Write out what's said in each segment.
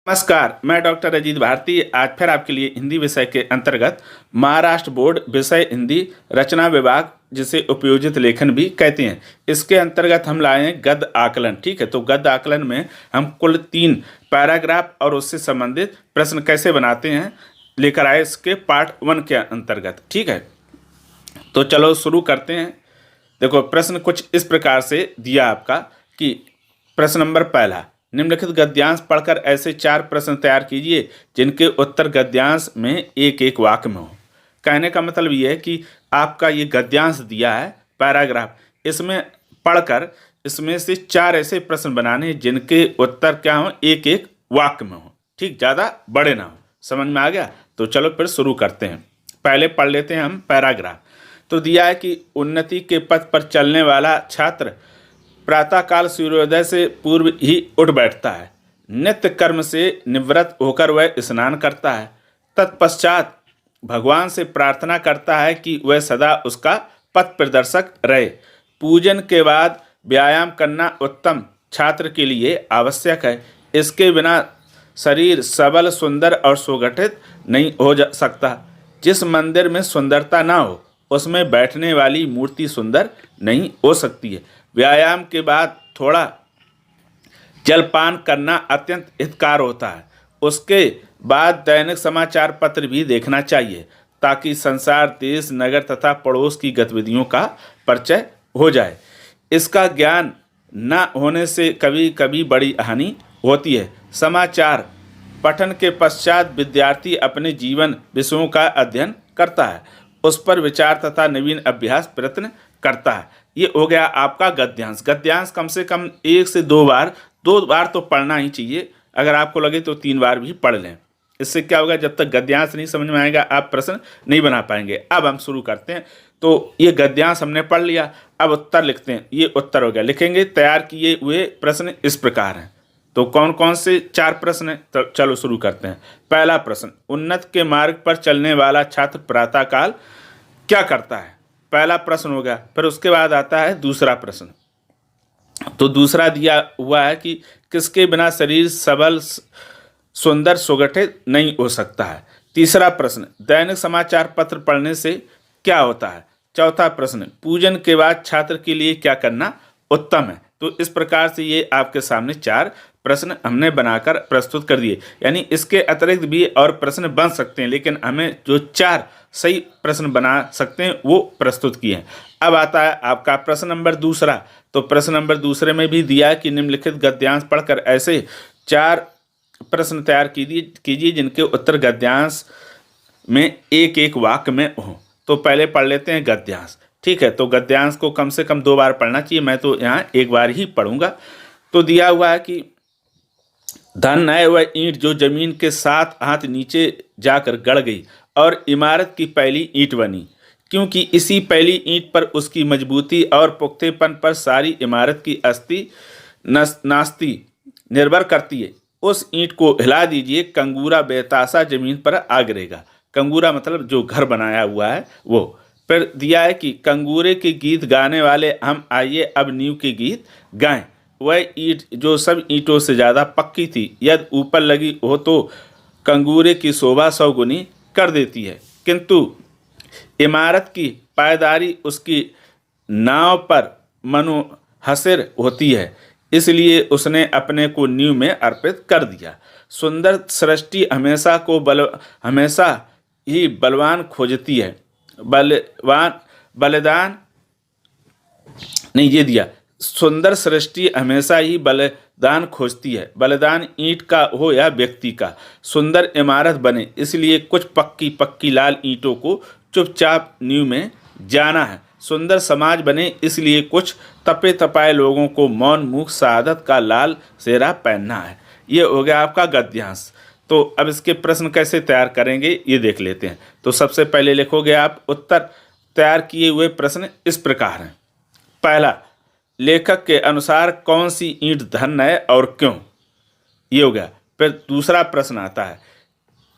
नमस्कार, मैं डॉक्टर अजीत भारती आज फिर आपके लिए हिंदी विषय के अंतर्गत महाराष्ट्र बोर्ड विषय हिंदी रचना विभाग जिसे उपयोजित लेखन भी कहते हैं, इसके अंतर्गत हम लाए हैं गद्य आकलन। ठीक है, तो गद्य आकलन में हम कुल 3 पैराग्राफ और उससे संबंधित प्रश्न कैसे बनाते हैं लेकर आए इसके पार्ट 1 के अंतर्गत। ठीक है, तो चलो शुरू करते हैं। देखो, प्रश्न कुछ इस प्रकार से दिया आपका कि प्रश्न नंबर पहला, निम्नलिखित गद्यांश पढ़कर ऐसे 4 प्रश्न तैयार कीजिए जिनके उत्तर गद्यांश में एक एक वाक्य में हो। कहने का मतलब ये है कि आपका ये गद्यांश दिया है पैराग्राफ, इसमें पढ़कर इसमें से 4 ऐसे प्रश्न बनाने जिनके उत्तर क्या हो, एक एक वाक्य में हो। ठीक, ज़्यादा बड़े ना हो। समझ में आ गया? तो चलो फिर शुरू करते हैं। पहले पढ़ लेते हैं हम पैराग्राफ। तो दिया है कि उन्नति के पथ पर चलने वाला छात्र प्रातःकाल सूर्योदय से पूर्व ही उठ बैठता है। नित्य कर्म से निवृत्त होकर वह स्नान करता है। तत्पश्चात भगवान से प्रार्थना करता है कि वह सदा उसका पथ प्रदर्शक रहे। पूजन के बाद व्यायाम करना उत्तम छात्र के लिए आवश्यक है। इसके बिना शरीर सबल, सुंदर और सुगठित नहीं हो सकता। जिस मंदिर में सुंदरता ना हो उसमें बैठने वाली मूर्ति सुंदर नहीं हो सकती है। व्यायाम के बाद थोड़ा जलपान करना अत्यंत हितकार होता है। उसके बाद दैनिक समाचार पत्र भी देखना चाहिए ताकि संसार, देश, नगर तथा पड़ोस की गतिविधियों का परिचय हो जाए। इसका ज्ञान न होने से कभी कभी बड़ी हानि होती है। समाचार पठन के पश्चात विद्यार्थी अपने जीवन विषयों का अध्ययन करता है, उस पर विचार तथा नवीन अभ्यास प्रयत्न करता है। ये हो गया आपका गद्यांश। गद्यांश कम से कम 1 से 2 बार, 2 बार तो पढ़ना ही चाहिए। अगर आपको लगे तो 3 बार भी पढ़ लें। इससे क्या होगा, जब तक गद्यांश नहीं समझ में आएगा आप प्रश्न नहीं बना पाएंगे। अब हम शुरू करते हैं। तो ये गद्यांश हमने पढ़ लिया, अब उत्तर लिखते हैं। ये उत्तर हो गया। लिखेंगे तैयार किए हुए प्रश्न इस प्रकार हैं। तो कौन कौन से 4 प्रश्न हैं, तो चलो शुरू करते हैं। पहला प्रश्न, उन्नत के मार्ग पर चलने वाला छात्र प्रातःकाल क्या करता है? पहला प्रश्न हो गया। फिर उसके बाद आता है दूसरा प्रश्न। तो दूसरा दिया हुआ है कि किसके बिना शरीर सबल, सुंदर, सुगठित नहीं हो सकता है। तीसरा प्रश्न, दैनिक समाचार पत्र पढ़ने से क्या होता है। चौथा प्रश्न, पूजन के बाद छात्र के लिए क्या करना उत्तम है। तो इस प्रकार से ये आपके सामने 4 प्रश्न हमने बनाकर प्रस्तुत कर दिए। यानी इसके अतिरिक्त भी और प्रश्न बन सकते हैं, लेकिन हमें जो 4 सही प्रश्न बना सकते हैं वो प्रस्तुत किए हैं। अब आता है आपका प्रश्न नंबर दूसरा। तो प्रश्न नंबर दूसरे में भी दिया है कि निम्नलिखित गद्यांश पढ़कर ऐसे 4 प्रश्न तैयार कीजिए जिनके उत्तर गद्यांश में एक एक वाक्य में हो। तो पहले पढ़ लेते हैं गद्यांश। ठीक है, तो गद्यांश को कम से कम 2 बार पढ़ना चाहिए। मैं तो यहाँ 1 बार ही पढ़ूंगा। तो दिया हुआ है कि धन है वह ईंट जो जमीन के 7 हाथ नीचे जाकर गड़ गई और इमारत की पहली ईंट बनी, क्योंकि इसी पहली ईंट पर उसकी मजबूती और पुख्तेपन पर सारी इमारत की अस्थि नास्ती निर्भर करती है। उस ईंट को हिला दीजिए, कंगूरा बेतासा जमीन पर आ गिरेगा। कंगूरा मतलब जो घर बनाया हुआ है वो। फिर दिया है कि कंगूरे के गीत गाने वाले हम, आइए अब नींव के गीत गाएं। वह ईंट जो सब ईंटों से ज़्यादा पक्की थी, यदि ऊपर लगी हो तो कंगूरे की शोभा 100 गुनी कर देती है, किंतु इमारत की पायदारी उसकी नाव पर मुनहसर होती है, इसलिए उसने अपने को नींव में अर्पित कर दिया। सुंदर सृष्टि हमेशा ही बलवान खोजती है। बलिदान नहीं, ये दिया, सुंदर सृष्टि हमेशा ही बलिदान खोजती है। बलिदान ईंट का हो या व्यक्ति का। सुंदर इमारत बने इसलिए कुछ पक्की पक्की लाल ईंटों को चुपचाप नींव में जाना है। सुंदर समाज बने इसलिए कुछ तपे तपाए लोगों को मौन मुख शहादत का लाल सेहरा पहनना है। ये हो गया आपका गद्यांश। तो अब इसके प्रश्न कैसे तैयार करेंगे ये देख लेते हैं। तो सबसे पहले लिखोगे आप उत्तर तैयार किए हुए प्रश्न इस प्रकार हैं। पहला, लेखक के अनुसार कौन सी ईंट धन है और क्यों, ये हो गया। फिर दूसरा प्रश्न आता है,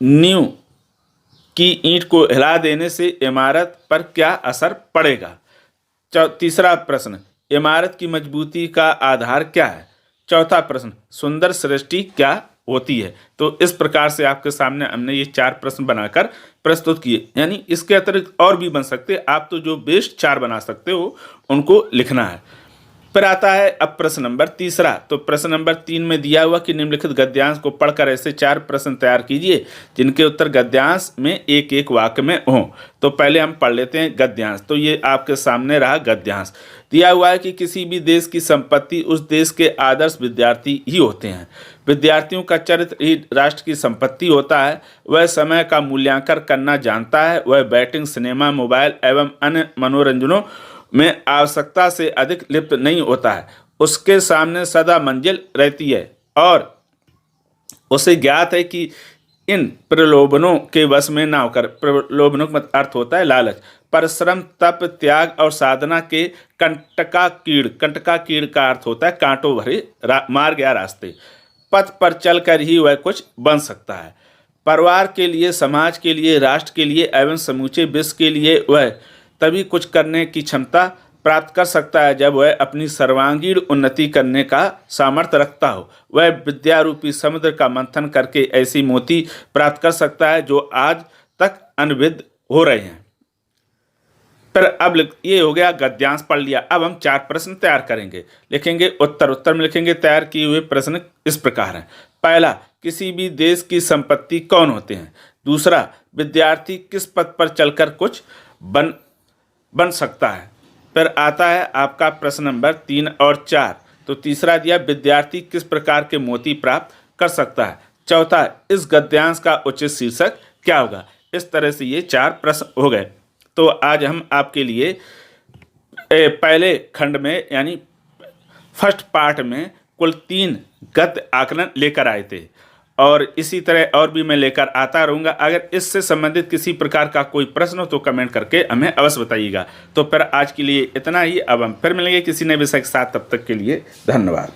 नींव की ईंट को हिला देने से इमारत पर क्या असर पड़ेगा। तीसरा प्रश्न, इमारत की मजबूती का आधार क्या है। चौथा प्रश्न, सुंदर सृष्टि क्या होती है। तो इस प्रकार से आपके सामने हमने ये 4 प्रश्न बनाकर प्रस्तुत किए। यानी इसके अतिरिक्त और भी बन सकते हैं, आप तो जो बेस्ट 4 बना सकते हो उनको लिखना है। फिर आता है अब प्रश्न नंबर 3। तो प्रश्न नंबर 3 में दिया हुआ कि निम्नलिखित गद्यांश को पढ़कर ऐसे 4 प्रश्न तैयार कीजिए जिनके उत्तर गद्यांश में एक एक वाक्य में हों। तो पहले हम पढ़ लेते हैं गद्यांश। तो ये आपके सामने रहा गद्यांश। दिया हुआ है कि किसी भी देश की संपत्ति उस देश के आदर्श विद्यार्थी ही होते हैं। विद्यार्थियों का चरित्र ही राष्ट्र की संपत्ति होता है। वह समय का मूल्यांकन करना जानता है। वह बैटिंग, सिनेमा, मोबाइल एवं अन्य मनोरंजनों में आवश्यकता से अधिक लिप्त नहीं होता है। उसके सामने सदा मंजिल रहती है और उसे ज्ञात है कि इन प्रलोभनों के वश में ना होकर, प्रलोभनों का अर्थ होता है लालच, परिश्रम, तप, त्याग और साधना के कंटकाकीड़ का अर्थ होता है कांटों भरे मार्ग या रास्ते, पथ पर चलकर ही वह कुछ बन सकता है। परिवार के लिए, समाज के लिए, राष्ट्र के लिए एवं समूचे विश्व के लिए वह तभी कुछ करने की क्षमता प्राप्त कर सकता है जब वह अपनी सर्वांगीण उन्नति करने का सामर्थ्य रखता हो। वह विद्या रूपी समुद्र का मंथन करके ऐसी मोती प्राप्त कर सकता है जो आज तक अनविद हो रहे हैं। फिर अब ये हो गया गद्यांश पढ़ लिया। अब हम 4 प्रश्न तैयार करेंगे, लिखेंगे उत्तर में लिखेंगे। तैयार किए हुए प्रश्न इस प्रकार हैं। पहला, किसी भी देश की संपत्ति कौन होते हैं। दूसरा, विद्यार्थी किस पथ पर चलकर कुछ बन सकता है। फिर आता है आपका प्रश्न नंबर 3 और 4। तो तीसरा दिया, विद्यार्थी किस प्रकार के मोती प्राप्त कर सकता है। चौथा, इस गद्यांश का उचित शीर्षक क्या होगा। इस तरह से ये 4 प्रश्न हो गए। तो आज हम आपके लिए पहले खंड में यानी फर्स्ट पार्ट में कुल 3 गद्य आकलन लेकर आए थे और इसी तरह और भी मैं लेकर आता रहूँगा। अगर इससे संबंधित किसी प्रकार का कोई प्रश्न हो तो कमेंट करके हमें अवश्य बताइएगा। तो फिर आज के लिए इतना ही। अब हम फिर मिलेंगे किसी नए विषय के साथ। तब तक के लिए धन्यवाद।